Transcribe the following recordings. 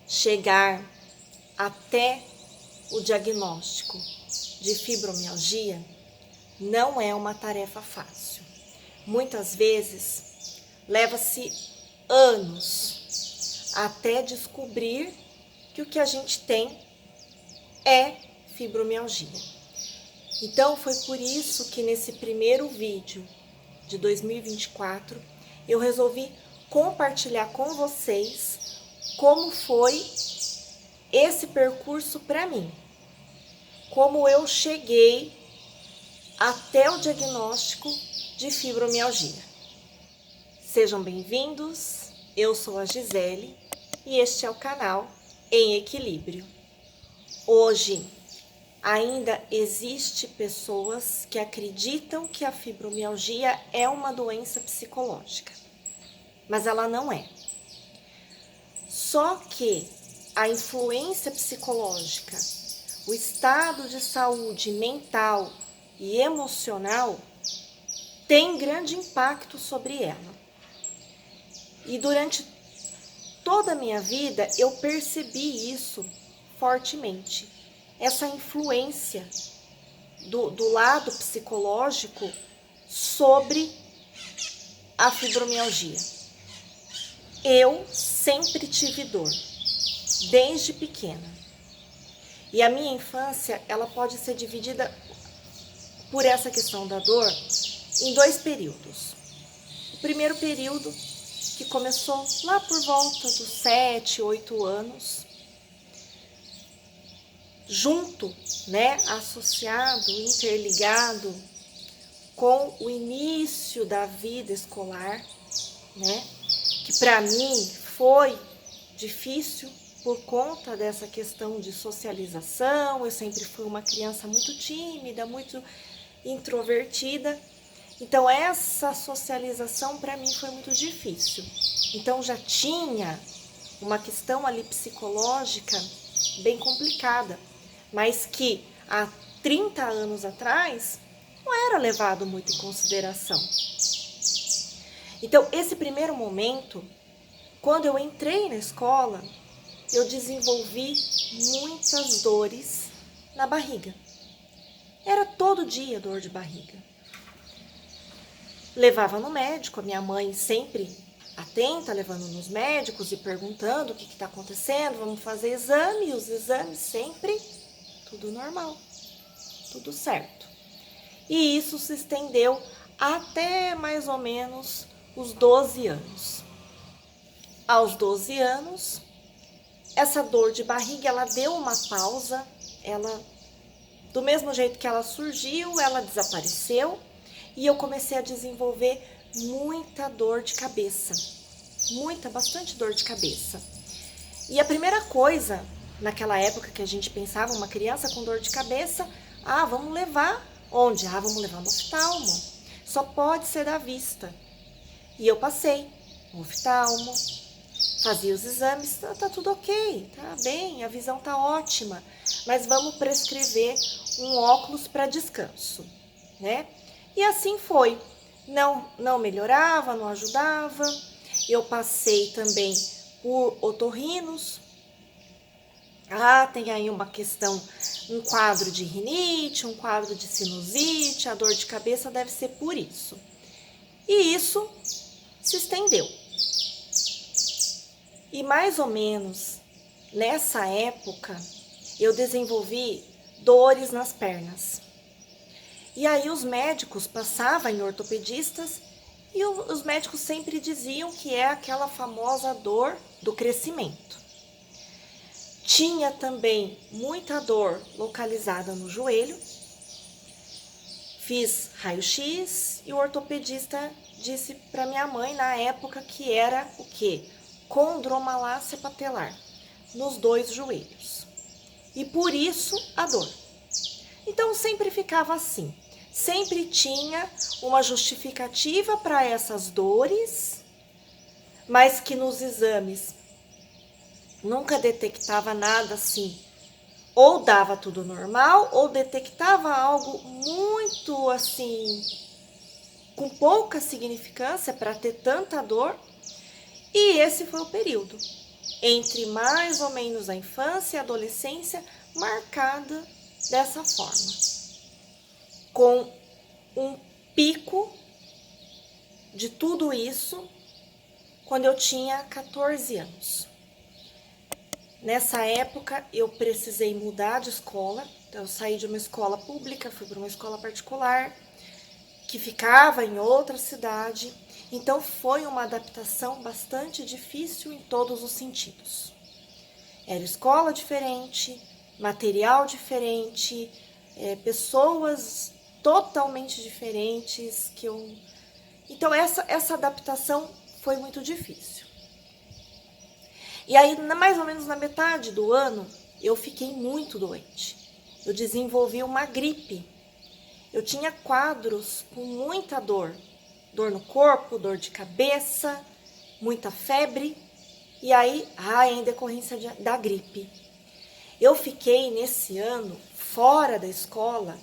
chegar até o diagnóstico de fibromialgia não é uma tarefa fácil. Muitas vezes leva-se anos até descobrir que o que a gente tem é fibromialgia. Então foi por isso que nesse primeiro vídeo de 2024 eu resolvi compartilhar com vocês como foi esse percurso para mim, como eu cheguei até o diagnóstico de fibromialgia. Sejam bem-vindos, eu sou a Gisele e este é o canal Em Equilíbrio. Hoje ainda existe pessoas que acreditam que a fibromialgia é uma doença psicológica, mas ela não é. Só que a influência psicológica, o estado de saúde mental e emocional tem grande impacto sobre ela. E durante toda a minha vida eu percebi isso fortemente, essa influência do lado psicológico sobre a fibromialgia. Eu sempre tive dor, desde pequena. E a minha infância, ela pode ser dividida por essa questão da dor em dois períodos. O primeiro período, que começou lá por volta dos 7, 8 anos, junto, associado, interligado com o início da vida escolar, que para mim foi difícil por conta dessa questão de socialização. Eu sempre fui uma criança muito tímida, muito introvertida, então essa socialização para mim foi muito difícil. Então já tinha uma questão ali psicológica bem complicada, mas que há 30 anos atrás não era levado muito em consideração. Então esse primeiro momento, quando eu entrei na escola, eu desenvolvi muitas dores na barriga. Era todo dia dor de barriga. Levava no médico, a minha mãe sempre atenta, levando nos médicos e perguntando o que está acontecendo, vamos fazer exame, e os exames sempre tudo normal, tudo certo. E isso se estendeu até mais ou menos os 12 anos. Aos 12 anos, essa dor de barriga, ela deu uma pausa, do mesmo jeito que ela surgiu, ela desapareceu e eu comecei a desenvolver muita dor de cabeça, bastante dor de cabeça. E a primeira coisa, naquela época que a gente pensava, uma criança com dor de cabeça, vamos levar onde? Vamos levar no oftalmo, só pode ser da vista. E eu passei no oftalmo, fazia os exames, tá tudo ok, tá bem, a visão tá ótima, mas vamos prescrever um óculos para descanso, E assim foi, não melhorava, não ajudava. Eu passei também por otorrinos. Tem aí uma questão, um quadro de rinite, um quadro de sinusite, a dor de cabeça deve ser por isso. E isso se estendeu. E mais ou menos nessa época eu desenvolvi dores nas pernas. E aí os médicos passavam em ortopedistas e os médicos sempre diziam que é aquela famosa dor do crescimento. Tinha também muita dor localizada no joelho. Fiz raio-x e o ortopedista disse para minha mãe na época que era o quê? Condromalácia patelar nos 2 joelhos. E por isso a dor. Então sempre ficava assim. Sempre tinha uma justificativa para essas dores, mas que nos exames nunca detectava nada assim. Ou dava tudo normal, ou detectava algo muito assim, com pouca significância para ter tanta dor. E esse foi o período. entre mais ou menos a infância e a adolescência, marcada dessa forma, com um pico de tudo isso quando eu tinha 14 anos. Nessa época eu precisei mudar de escola, então eu saí de uma escola pública, fui para uma escola particular, que ficava em outra cidade, então foi uma adaptação bastante difícil em todos os sentidos. Era escola diferente, material diferente, pessoas totalmente diferentes que eu... Então essa adaptação foi muito difícil. E aí, mais ou menos na metade do ano, eu fiquei muito doente. Eu desenvolvi uma gripe. Eu tinha quadros com muita dor. Dor no corpo, dor de cabeça, muita febre. E aí, em decorrência da gripe. Eu fiquei nesse ano fora da escola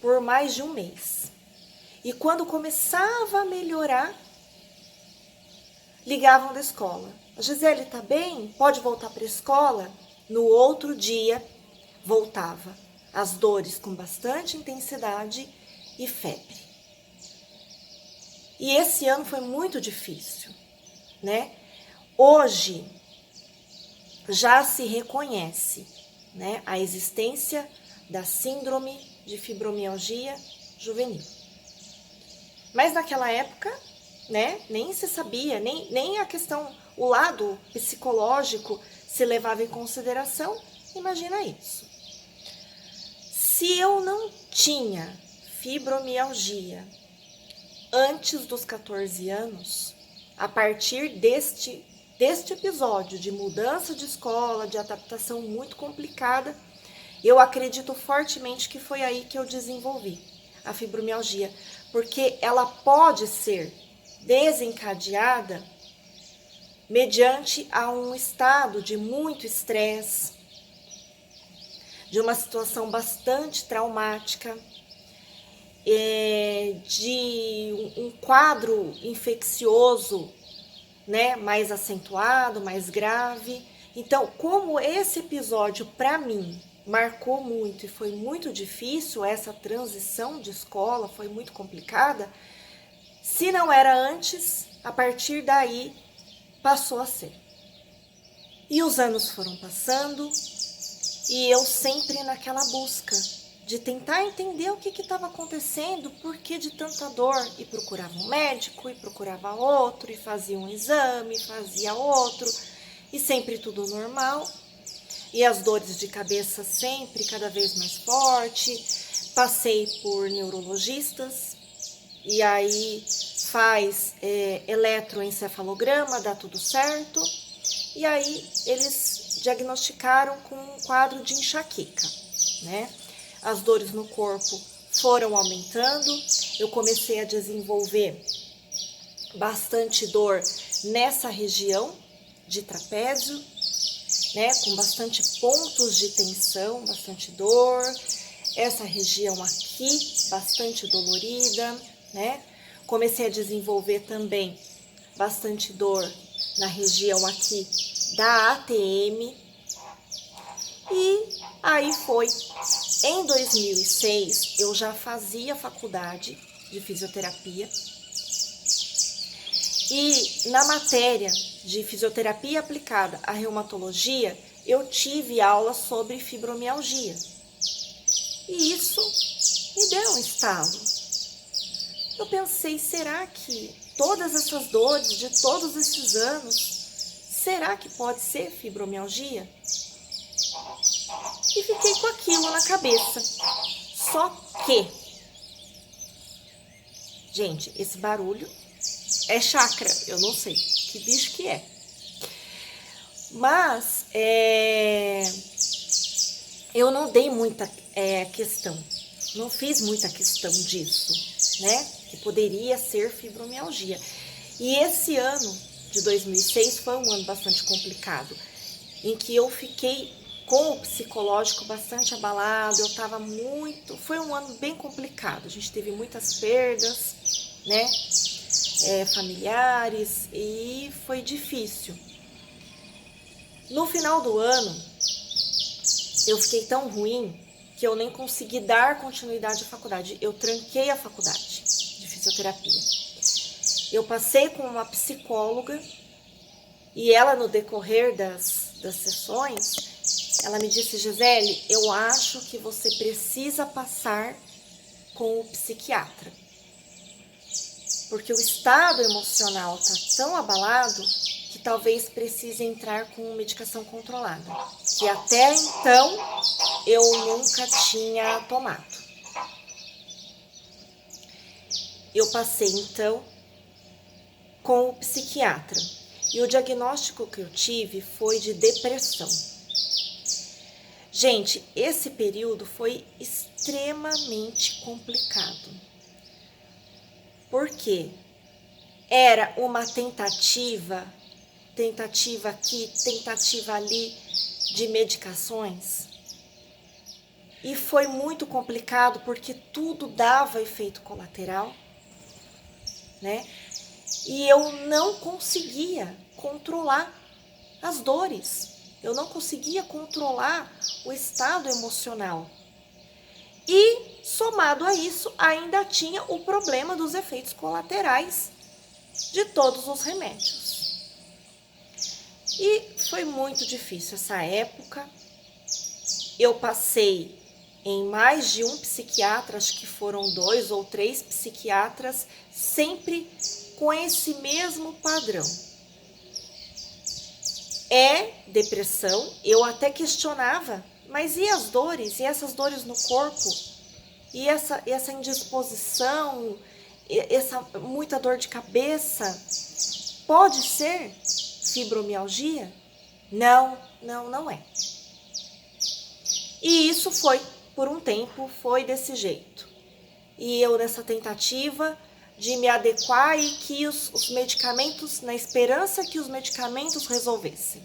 por mais de um mês. E quando começava a melhorar, ligavam da escola. A Gisele tá bem? Pode voltar para a escola? No outro dia, voltava. As dores com bastante intensidade e febre. E esse ano foi muito difícil, né? Hoje, já se reconhece, né, a existência da síndrome de fibromialgia juvenil. Mas naquela época, né, nem se sabia, nem a questão, o lado psicológico se levava em consideração. Imagina isso. Se eu não tinha fibromialgia antes dos 14 anos, a partir deste episódio de mudança de escola, de adaptação muito complicada, eu acredito fortemente que foi aí que eu desenvolvi a fibromialgia, porque ela pode ser desencadeada mediante a um estado de muito estresse, de uma situação bastante traumática, de um quadro infeccioso, né, mais acentuado, mais grave. Então, como esse episódio para mim marcou muito e foi muito difícil, essa transição de escola foi muito complicada, se não era antes, a partir daí passou a ser. E os anos foram passando e eu sempre naquela busca de tentar entender o que estava acontecendo, por que de tanta dor, e procurava um médico, e procurava outro, e fazia um exame, fazia outro, e sempre tudo normal, e as dores de cabeça sempre cada vez mais forte. Passei por neurologistas, e aí faz eletroencefalograma, dá tudo certo, e aí eles diagnosticaram com um quadro de enxaqueca, né? As dores no corpo foram aumentando, eu comecei a desenvolver bastante dor nessa região de trapézio, né, com bastante pontos de tensão, bastante dor, essa região aqui bastante dolorida, né? Comecei a desenvolver também bastante dor na região aqui da ATM, e aí foi. Em 2006, eu já fazia faculdade de fisioterapia e na matéria de fisioterapia aplicada à reumatologia, eu tive aula sobre fibromialgia. E isso me deu um estalo. Eu pensei, será que todas essas dores de todos esses anos, será que pode ser fibromialgia? E fiquei com aquilo na cabeça. Só que, gente, esse barulho é chácara, eu não sei que bicho que é. Mas eu não dei muita questão, não fiz muita questão disso, né? Que poderia ser fibromialgia. E esse ano de 2006 foi um ano bastante complicado, em que eu fiquei com o psicológico bastante abalado, eu estava muito... Foi um ano bem complicado, a gente teve muitas perdas, né, familiares, e foi difícil. No final do ano, eu fiquei tão ruim que eu nem consegui dar continuidade à faculdade. Eu tranquei a faculdade de fisioterapia. Eu passei com uma psicóloga e ela, no decorrer das sessões, ela me disse: Gisele, eu acho que você precisa passar com o psiquiatra, porque o estado emocional está tão abalado que talvez precise entrar com medicação controlada, que até então eu nunca tinha tomado. Eu passei então com o psiquiatra e o diagnóstico que eu tive foi de depressão. Gente, esse período foi extremamente complicado, porque era uma tentativa aqui, tentativa ali de medicações, e foi muito complicado porque tudo dava efeito colateral, né? E eu não conseguia controlar as dores, eu não conseguia controlar o estado emocional. E, somado a isso, ainda tinha o problema dos efeitos colaterais de todos os remédios. E foi muito difícil essa época. Eu passei em mais de um psiquiatra, acho que foram 2 ou 3 psiquiatras, sempre com esse mesmo padrão. É depressão. Eu até questionava, mas e as dores? E essas dores no corpo? E essa indisposição? Essa muita dor de cabeça? Pode ser fibromialgia? Não é. E isso foi, por um tempo, foi desse jeito. E eu nessa tentativa de me adequar e que os medicamentos, na esperança que os medicamentos resolvessem.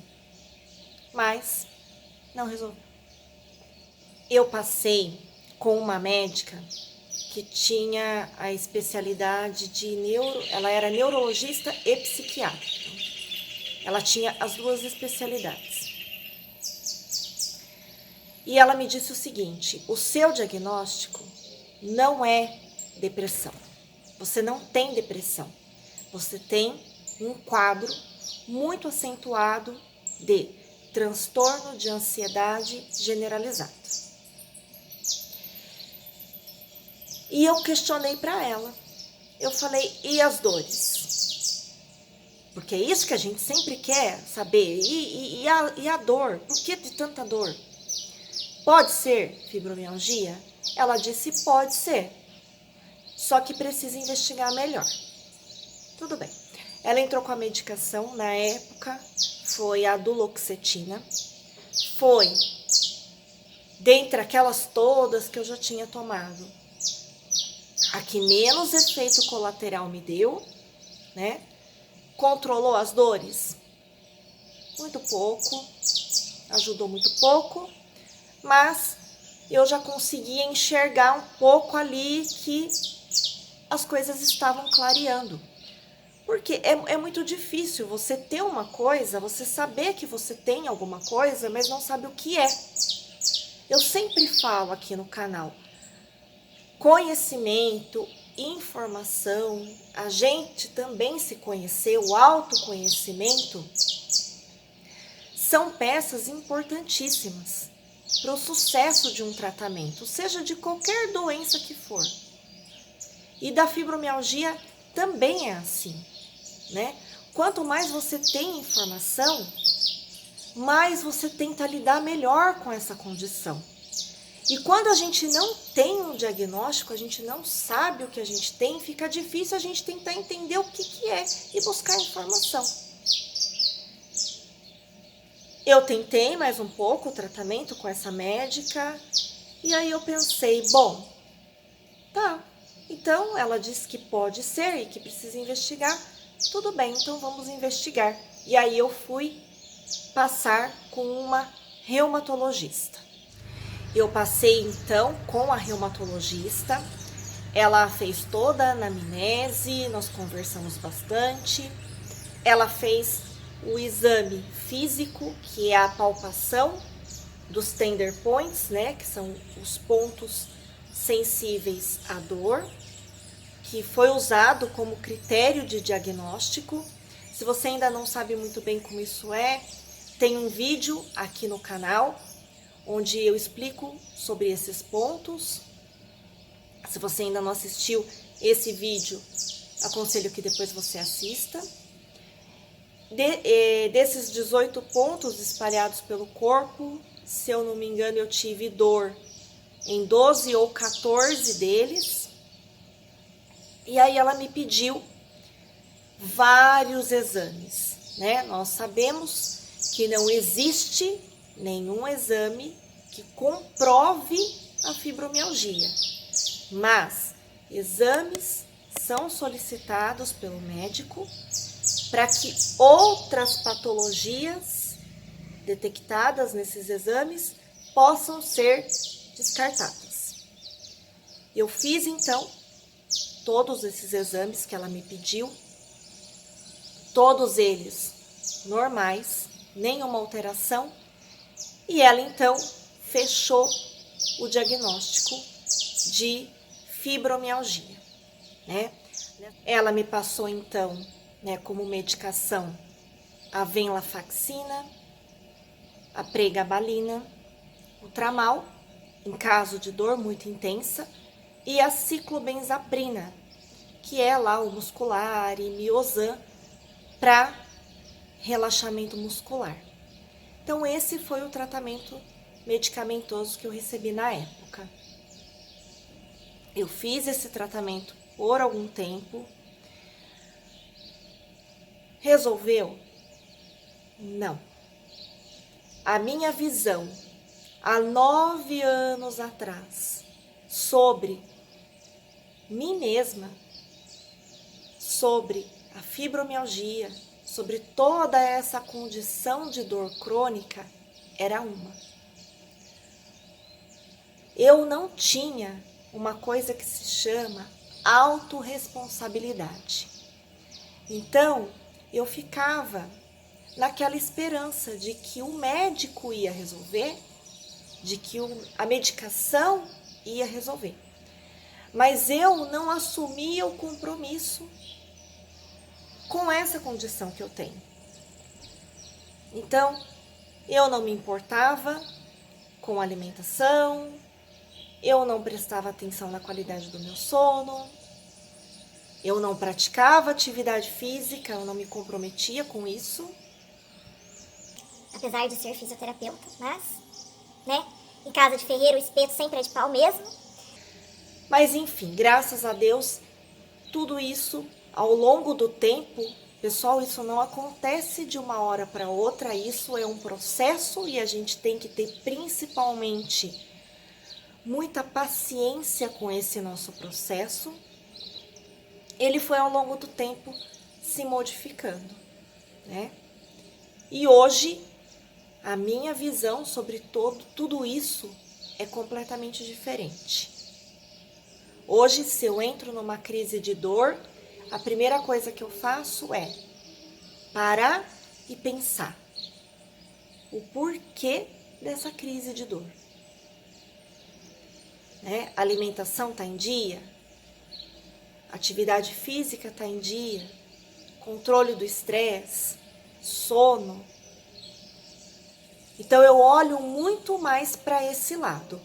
Mas não resolveu. Eu passei com uma médica que tinha a especialidade de ela era neurologista e psiquiatra. Ela tinha as 2 especialidades. E ela me disse o seguinte: o seu diagnóstico não é depressão. Você não tem depressão. Você tem um quadro muito acentuado de transtorno de ansiedade generalizado. E eu questionei para ela. Eu falei: e as dores? Porque é isso que a gente sempre quer saber. E a dor? Por que de tanta dor? Pode ser fibromialgia? Ela disse: pode ser. Só que precisa investigar melhor. Tudo bem. Ela entrou com a medicação, na época foi a duloxetina. Foi dentre aquelas todas que eu já tinha tomado, a que menos efeito colateral me deu, né? Controlou as dores? Muito pouco, ajudou muito pouco, mas eu já conseguia enxergar um pouco ali que as coisas estavam clareando. Porque é muito difícil você ter uma coisa, você saber que você tem alguma coisa, mas não sabe o que é. Eu sempre falo aqui no canal, conhecimento, informação, a gente também se conhecer, o autoconhecimento, são peças importantíssimas para o sucesso de um tratamento, seja de qualquer doença que for. E da fibromialgia também é assim, né? Quanto mais você tem informação, mais você tenta lidar melhor com essa condição. E quando a gente não tem um diagnóstico, a gente não sabe o que a gente tem, fica difícil a gente tentar entender o que é e buscar informação. Eu tentei mais um pouco o tratamento com essa médica e aí eu pensei, bom, tá, então ela disse que pode ser e que precisa investigar, tudo bem, então vamos investigar. E aí eu fui passar com uma reumatologista. Eu passei então com a reumatologista, ela fez toda a anamnese, nós conversamos bastante, ela fez o exame físico, que é a palpação dos tender points, né, que são os pontos sensíveis à dor, que foi usado como critério de diagnóstico. Se você ainda não sabe muito bem como isso é, tem um vídeo aqui no canal onde eu explico sobre esses pontos. Se você ainda não assistiu esse vídeo, aconselho que depois você assista. Desses 18 pontos espalhados pelo corpo, se eu não me engano, eu tive dor em 12 ou 14 deles. E aí ela me pediu vários exames, né? Nós sabemos que não existe nenhum exame que comprove a fibromialgia, mas exames são solicitados pelo médico para que outras patologias detectadas nesses exames possam ser descartadas. Eu fiz então todos esses exames que ela me pediu, todos eles normais, nenhuma alteração, e ela então fechou o diagnóstico de fibromialgia, né? Ela me passou então, né, como medicação a venlafaxina, a pregabalina, o tramal, em caso de dor muito intensa, e a ciclobenzaprina, que é lá o muscular e Miosan para relaxamento muscular. Então esse foi o tratamento medicamentoso que eu recebi na época. Eu fiz esse tratamento por algum tempo. Resolveu? Não. A minha visão há 9 anos atrás sobre mim mesma, sobre a fibromialgia, sobre toda essa condição de dor crônica, era uma. Eu não tinha uma coisa que se chama autorresponsabilidade. Então, eu ficava naquela esperança de que o médico ia resolver, de que a medicação ia resolver. Mas eu não assumia o compromisso com essa condição que eu tenho. Então, eu não me importava com a alimentação, eu não prestava atenção na qualidade do meu sono, eu não praticava atividade física, eu não me comprometia com isso. Apesar de ser fisioterapeuta, mas, né, em casa de ferreiro o espeto sempre é de pau mesmo. Mas enfim, graças a Deus, tudo isso ao longo do tempo, pessoal, isso não acontece de uma hora para outra, isso é um processo e a gente tem que ter principalmente muita paciência com esse nosso processo. Ele foi ao longo do tempo se modificando, né? E hoje a minha visão sobre tudo isso é completamente diferente. Hoje, se eu entro numa crise de dor, a primeira coisa que eu faço é parar e pensar o porquê dessa crise de dor. Né? A alimentação está em dia? Atividade física está em dia? Controle do estresse? Sono? Então eu olho muito mais para esse lado.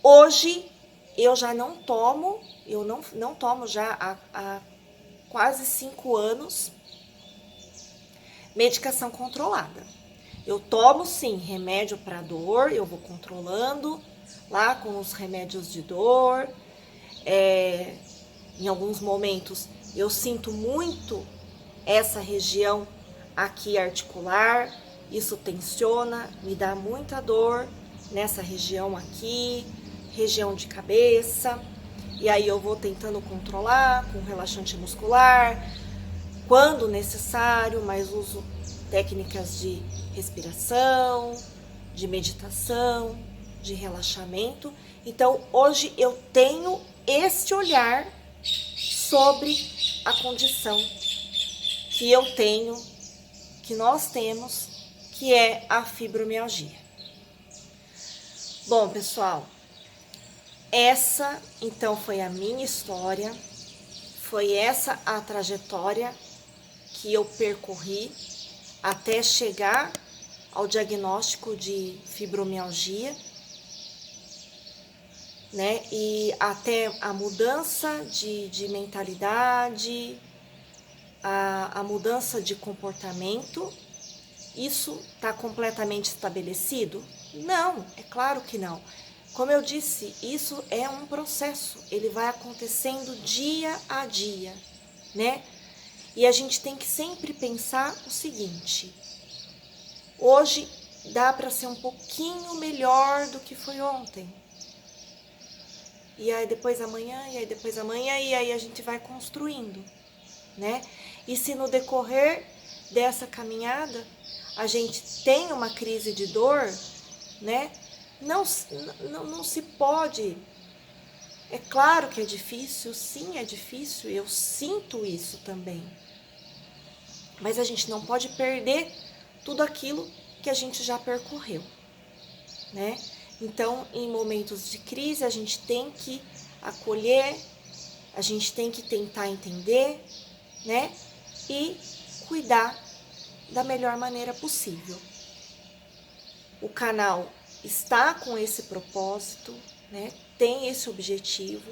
Hoje eu já não tomo, eu não tomo já há quase 5 anos medicação controlada. Eu tomo sim remédio para dor, eu vou controlando lá com os remédios de dor. Em alguns momentos eu sinto muito essa região aqui articular, isso tensiona, me dá muita dor nessa região aqui, região de cabeça, e aí eu vou tentando controlar com relaxante muscular, quando necessário, mas uso técnicas de respiração, de meditação, de relaxamento. Então, hoje eu tenho esse olhar sobre a condição que eu tenho, que nós temos, que é a fibromialgia. Bom, pessoal, essa então foi a minha história, foi essa a trajetória que eu percorri até chegar ao diagnóstico de fibromialgia, né? E até a mudança de mentalidade, a mudança de comportamento. Isso está completamente estabelecido? Não, é claro que não. Como eu disse, isso é um processo, ele vai acontecendo dia a dia, né? E a gente tem que sempre pensar o seguinte: hoje dá para ser um pouquinho melhor do que foi ontem. E aí depois amanhã, e aí depois amanhã, e aí a gente vai construindo, né? E se no decorrer dessa caminhada a gente tem uma crise de dor, né? Não se pode. É claro que é difícil, sim, é difícil, eu sinto isso também. Mas a gente não pode perder tudo aquilo que a gente já percorreu, né? Então, em momentos de crise, a gente tem que acolher, a gente tem que tentar entender, né? E cuidar da melhor maneira possível. O canal está com esse propósito, né? Tem esse objetivo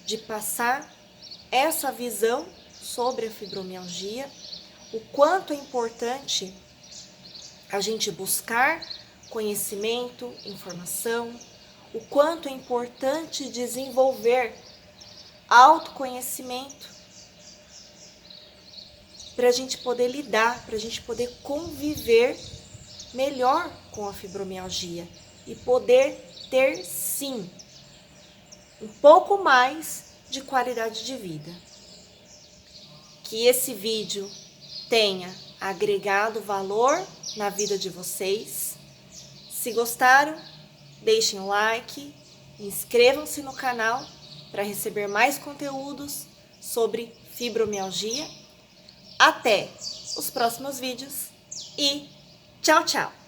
de passar essa visão sobre a fibromialgia, o quanto é importante a gente buscar conhecimento, informação, o quanto é importante desenvolver autoconhecimento para a gente poder lidar, para a gente poder conviver melhor com a fibromialgia e poder ter, sim, um pouco mais de qualidade de vida. Que esse vídeo tenha agregado valor na vida de vocês. Se gostaram, deixem um like, inscrevam-se no canal para receber mais conteúdos sobre fibromialgia. Até os próximos vídeos e tchau, tchau!